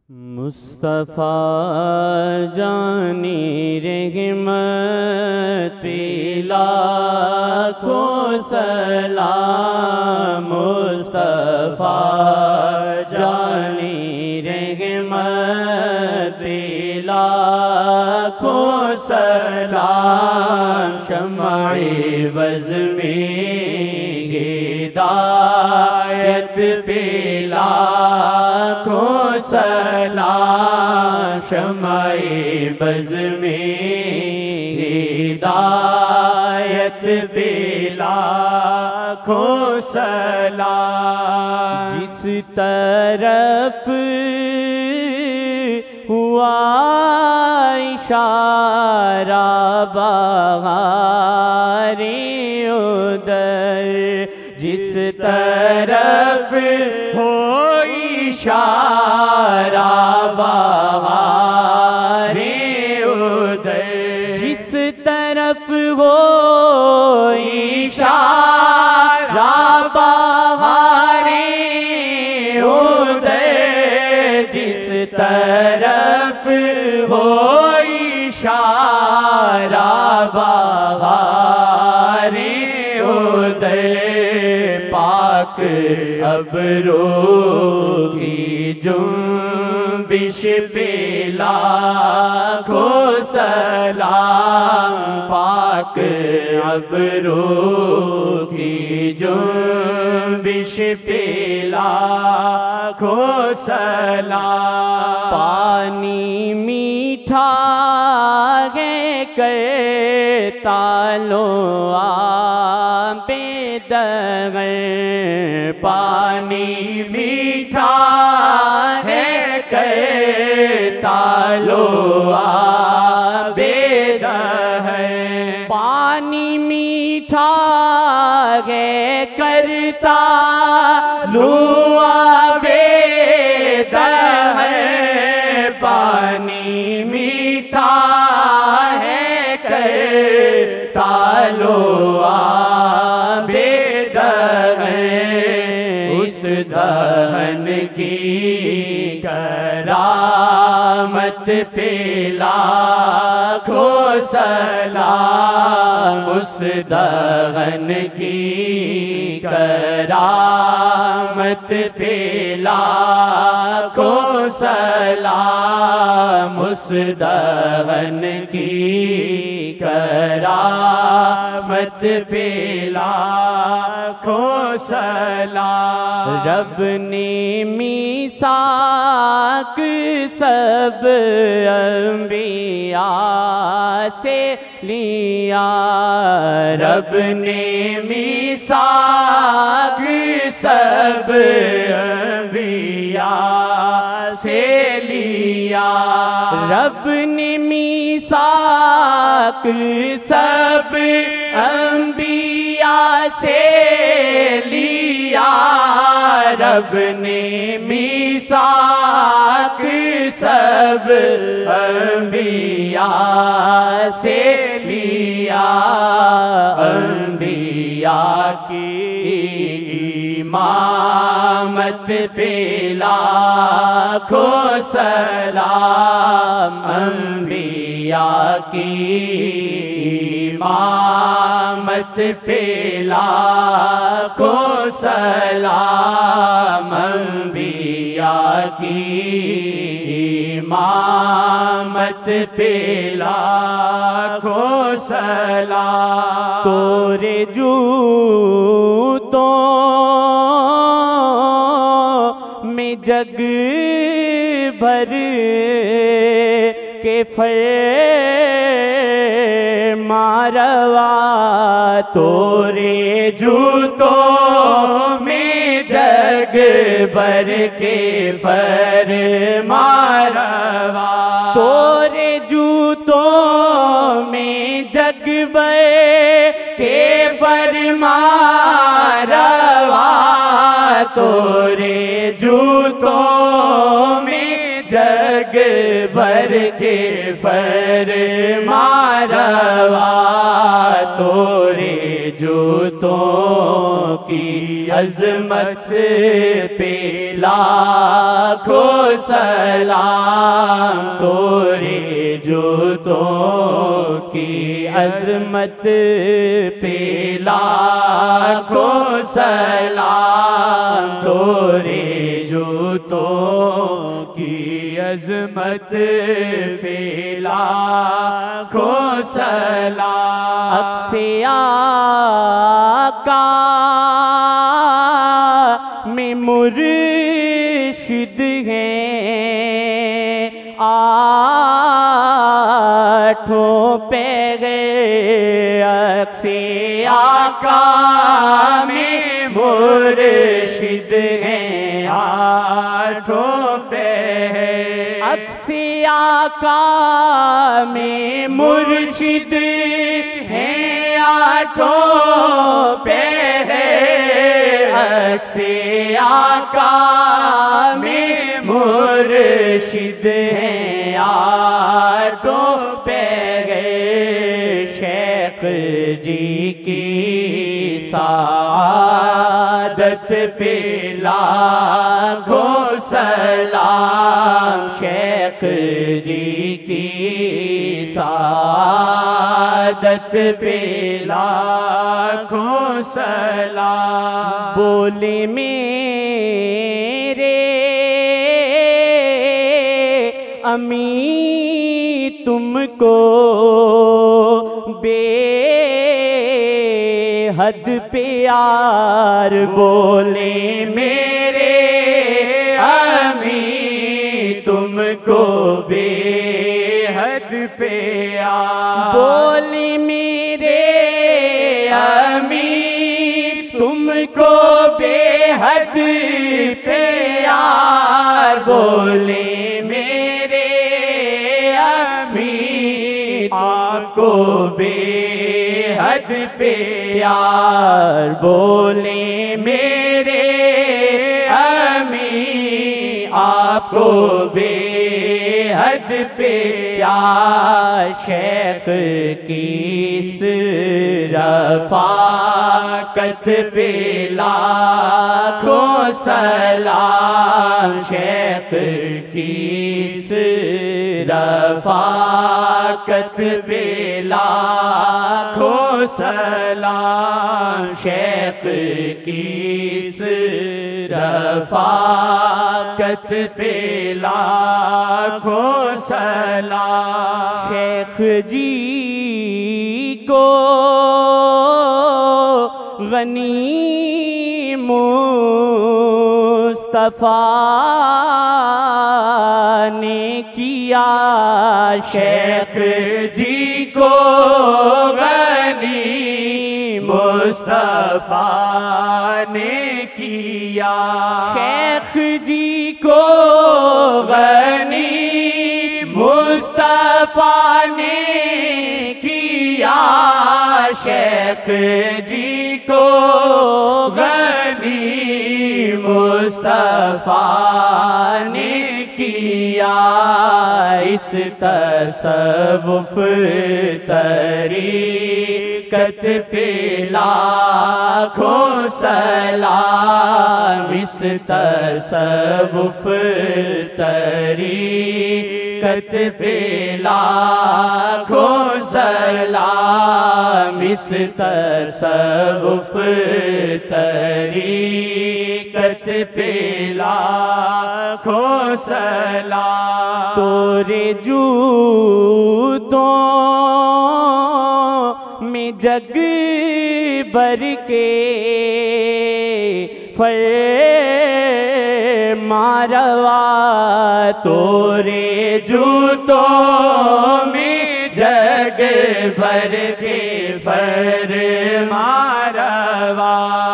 मुस्तफ़ा जानी रहमत पिला को सलाम। मुस्तफ़ा जानी रहमत पिला को सलाम। शम्अ-ए बज़्म में हिदायत पिला को सलाम। शम्अ-ए बज़्म में हिदायत पिला को सलाम। जिस तरफ हुआ इशारा बहारे उधर, जिस तरफ हो इशारा बहारे उधर, जिस तरफ हो इशारा बहारे उधर, जिस तरफ हो इशारा बहारे उधर। पाक अबरों की जुम्बिश पे लाखों सलाम। पाक अबरों की जुम्बिश पे लाखों सलाम। पानी मीठा है करता लो बेदगर, पानी मीठा है करता लो बेदगर। पानी मीठा है करता लो बेदगर। पानी मीठा है करता लो उस दहन की करामत पे लाखों सलाम। उस दहन की करामत पे लाखों सलाम। उस दहन की करामत पे लाखों सलाम। रब ने मीसाक सब अंबिया से लिया। रब ने मीसाक सब अंबिया से लिया। रब ने मीसाक सब अंबिया से लिया। रब ने मीसाक सब अंबिया से लिया। अंबिया की इमामत पे लाखों सलाम। अंबिया की इमामत पे लाखों सलाम। अंबिया की इमामत पे लाखों सलाम। तोरे जूतों में जग भर के फरमारवा। तोरे जूतों में जग भर के फरमारवा। तोरे जूतों में जग भर के फरमारवा। तोरे जूतों में जग भर के फरमारवा। तोरे जूतों की अजमत पे लाखों सलाम, तोरे जूतों की अजमत पे लाखों सलाम, तोरे जूतों की अजमत पे लाखों सलाम। अक्से आका में मुर्शिद हैं, आठों पैगे अक्से आका में मुर्शिद हैं, आठों पैगे अक्से आका में मुर्शिद हैं, आठों पैगे अक्से आका में मुर्शिद हैं, आठों पैगे शेख जी की सादत पे लाखों सलाम, शेख जी की सादत पे लाखों सलाम। बोले मेरे अमी तुमको बेहद प्यार, बोले मेरे अमी तुमको बेहद प्यार, बोले मेरे अमी तुमको बेहद प्यार, बोले मेरे अमी आपको बेहद प्यार, बोले मेरे अमी आपको बेहद प्यार। शेख की इस रफ़ाकत पे लाखों सलाम, शेख की इस रफ़ाकत पे लाखों सलाम, शेख की इस रफ़ाकत पे लाखों सलाम। शेख जी को गनी मुस्तफ़ा ने किया, शेख जी को गनी मुस्तफ़ा ने किया, शेख जी को गनी मुस्तफ़ा ने किया, शेख जी को गनी मुस्तफ़ा ने किया। इस तसव्वुफ़ तरीक़त पे लाखों सलाम, इस तसव्वुफ़ तरीक़त पे लाखों सलाम, इस तसव्वुफ़ तरीक़त पे लाखों सलाम। तोरे जूतों में जग भर के फरमारवा, तोरे जूतों में जग भर के फरमारवा,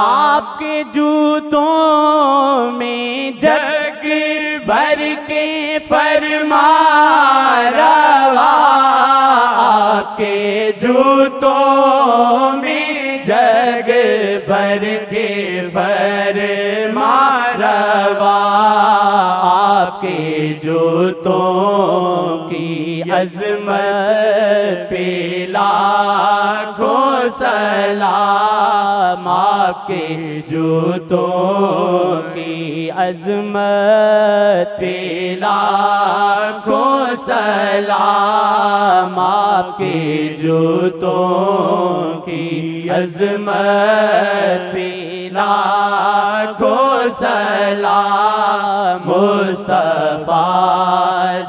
आपके जूतों में जग भर के फरमारवा, आपके जूतों में जग भर के फरमारवा, आपके जूतों की अज़मत पे लाखों सलाम, आपके जूतों की अज़मत पे लाखों सलाम, आपके जूतों की अज़मत पे लाखों सलाम। मुस्तफ़ा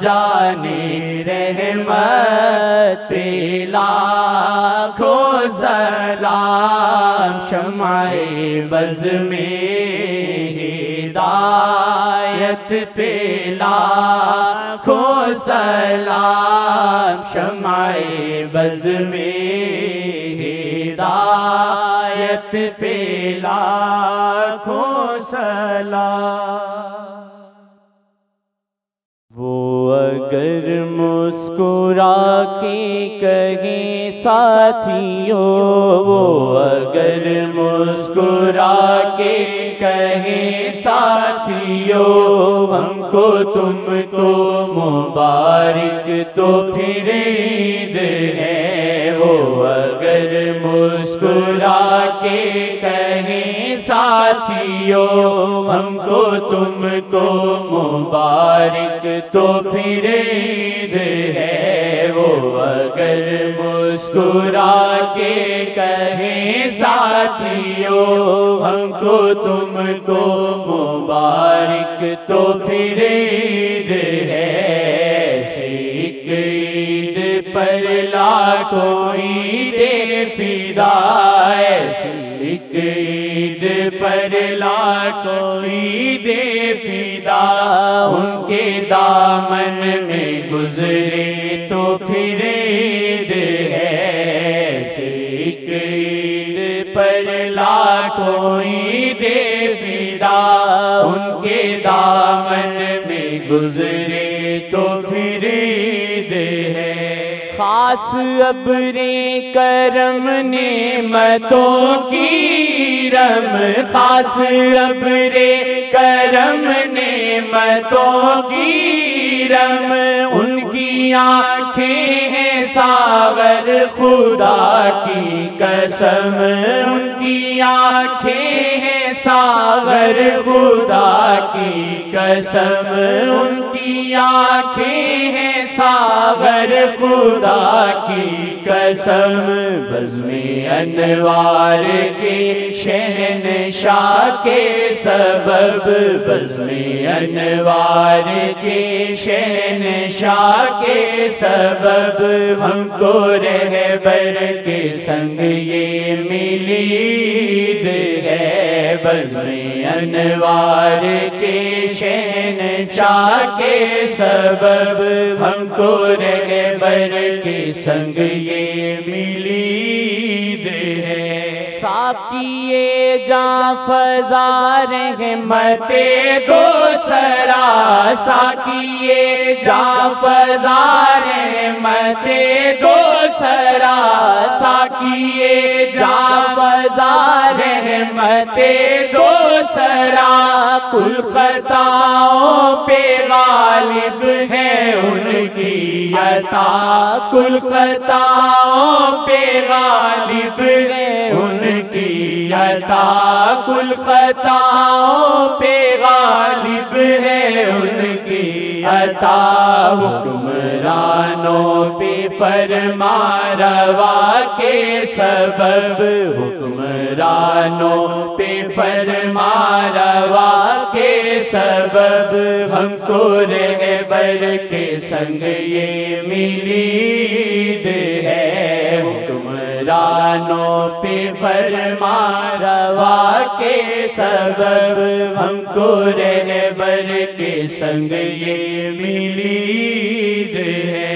जाने रहमत पे लाखों सलाम। शम्अए बज़ में हिदायत पे लाखों सलाम। शम्अए बज़ में हिदायत पे लाखों सलाम। वो अगर मुस्कुरा के कहे साथियों, वो अगर मुस्कुरा के कहे साथियों, हमको तुमको मुबारक तो फिर ईद है। वो अगर मुस्कुरा के कहे साथियों, हमको तुमको मुबारक तो फिर ईद है। वो अगर मुस्कुरा के कहे साथियों, हमको तुमको मुबारक तो फिर ईद है। एक ईद पर लाखों ईदे फिदा, एक ईद पर लाखों ईदे फिदा। उनके दामन में गुजरे तो फिर ईद है। एक ईद पर लाखों ईदे फिदा, उनके दामन में गुजरे तो फिर ईद है। खास अब्रे करम नेमतों की रम, खास अब्रे करम नेमतों की रम। उनकी आँखें हैं सागर खुदा की कसम, उनकी आँखें हैं सागर खुदा की कसम। उनकी आँखें हैं सागर खुदा की कसम। बज़्म-ए अनवार के शहंशाह के सबब, बज़्म-ए अनवार के शहंशाह के सबब। हमको रहबर के संग ये मिली ईद है। बज़्म-ए अनवार के शहंशाह के सबब, हमको रहबर के संग ये मिली ईद है। साकिए जां फज़ा रहमते दो सरा, साकिए जां फज़ा रहमते दो सरा। साकिए जां फज़ा रहमते दो सरा। कुल खताओं पे गालिब है उनकी अता, कुल खताओं पे गालिब है उनकी अता। कुल खताओं पे गालिब है उनकी अता। हुक्मरानों पे फरमा रवा के सबब, हुक्मरानों पे फरमा रवा के सबब। हमको रहबर के संग ये मिली ईद है। हुक्मरानों पे फरमा रवा के सबब, हमको रहबर के संग ये मिली ईद है।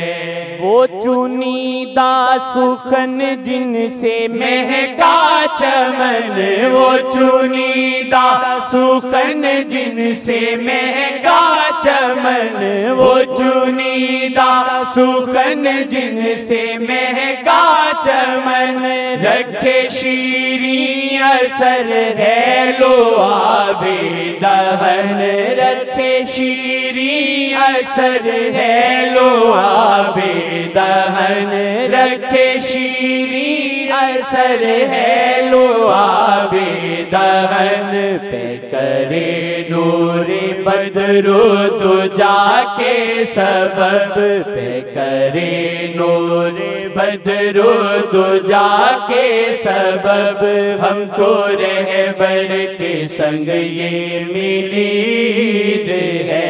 वो चुनीदा सुखन जिनसे महका चमन, वो चुनीदा सुखन जिनसे महका चमन। वो चुनीदा सुखन जिनसे महका चमन। रखे शीरी असर है लो आबे दहन, रखे शीरी असर है लो आबे दहन। रखे शीरी असर है लुआबे दहन पे करे नूरे बदरो दुजा के सबब पे करे नूरे बदरो दुजा के सबब हमको रहबर के संग ये मिलीद है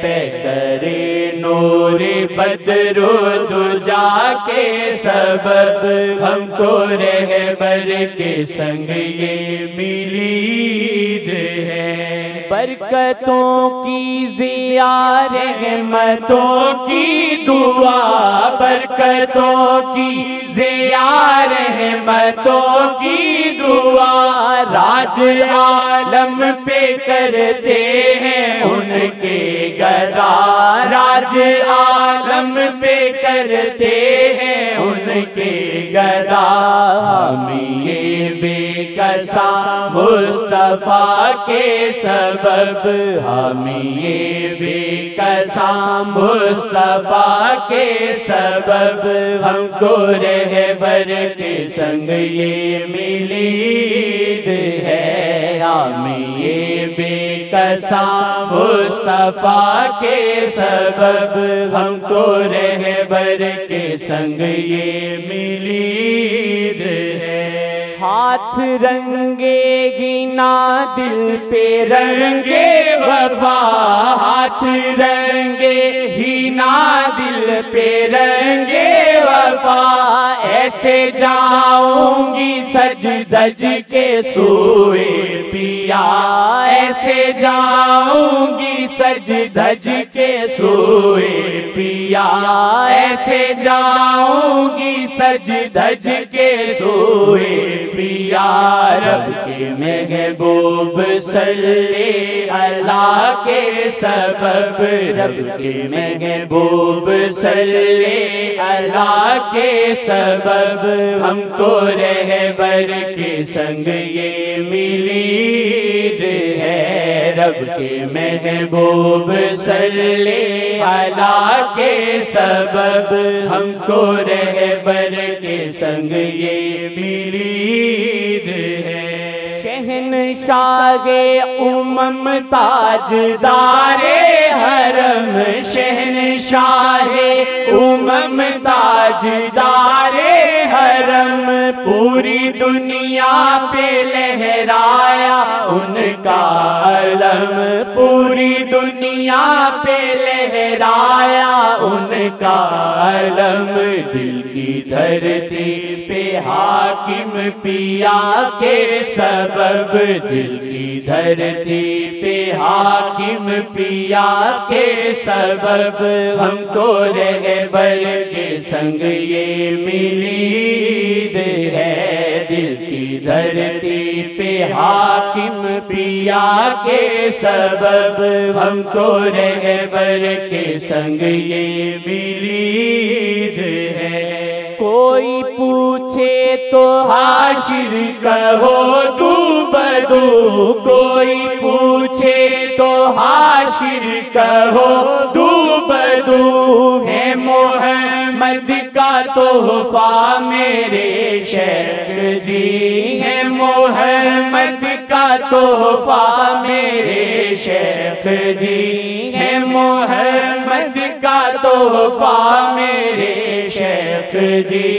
पे करे नूरे बदरो दुजा के सबब हमको रहबर के संग ये मिलीद है। बरकतों की ज़िया रहमतों की दुआ बरकतों की ज़िया रहमतों की दुआ राज आलम पे करते हैं उनके गदा राज आलम पे करते हैं उनके गदा। हम ये बेकसा मुस्तफ़ा के सबब हम ये बेकसा मुस्तफ़ा के सबब हमको रहबर के संग ये मिलीद है। हम ये बेकसा मुस्तफ़ा के सबब हमको रहबर के संग ये मिलीद है। हाथ रंगेगी ना दिल पे रंगे वफा हाथ रंगे ही ना दिल पे रंगे वफा ऐसे जाऊंगी सज धज के सोए पिया ऐसे जाऊंगी सज धज के सोए पिया ऐसे जाऊंगी सज धज के सोए पिया। रब के महबूब सल्ले अल्लाह के सबब रब के महबूब सल्ले अल्लाह के सबब हमको रहबर के संग ये मिलीद है। रब के महबूब सल्ले अल्लाह के सबब हमको रहबर के संग ये मिलीद है। शहनशाहे उमम ताजदारे हरम शहनशाहे उमम ताजदारे हरम पूरी दुनिया पे लहराया उनका अलम पूरी दुनिया पे लहराया उनका अलम। दिल की धरती पे हाकिम पिया के सबब दिल की धरती पे हाकिम पिया के सबब हमको रहबर के संग ये मिलीद है। दिल की धरती पे हाकिम पिया के सबब हमको रहबर के संग ये मिलीद है। कोई पूछे तो हाशिर कहो तू बदू कोई पूछे तो हाशिर कहो तू बदू है मोहम्मद का तोहफा मेरे शेख जी है मोहम्मद का तोहफा मेरे शेख जी है मोहम्मद का तोहफा मेरे शेख जी।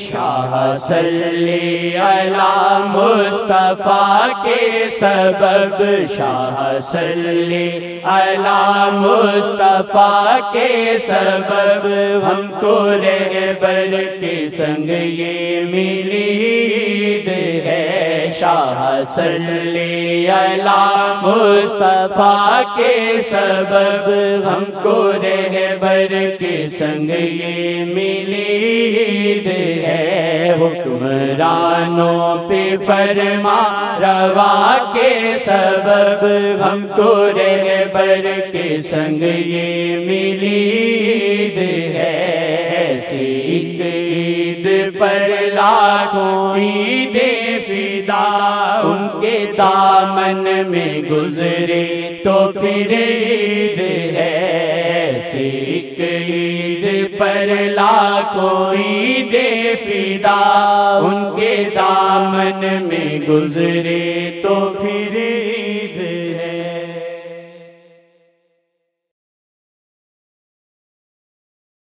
शाह सल्ले अला मुस्तफ़ा के सबब शाह सल्ले अला मुस्तफ़ा के सबब हमको रहबर के संग ये मिलीद है। शाह सल्ले अला मुस्तफ़ा के सबब हमको रहबर के संग ये मिलीद है। हुक्मरानों पे फरमा रवा के सबब हमको रहबर के संग ये मिलीद है। ऐसी ईद पर लाखों ईदें फिदा उनके दामन में गुजरे तो फिर ईद है। ऐसी ईद पर कोई दे फिदा उनके दामन में गुजरे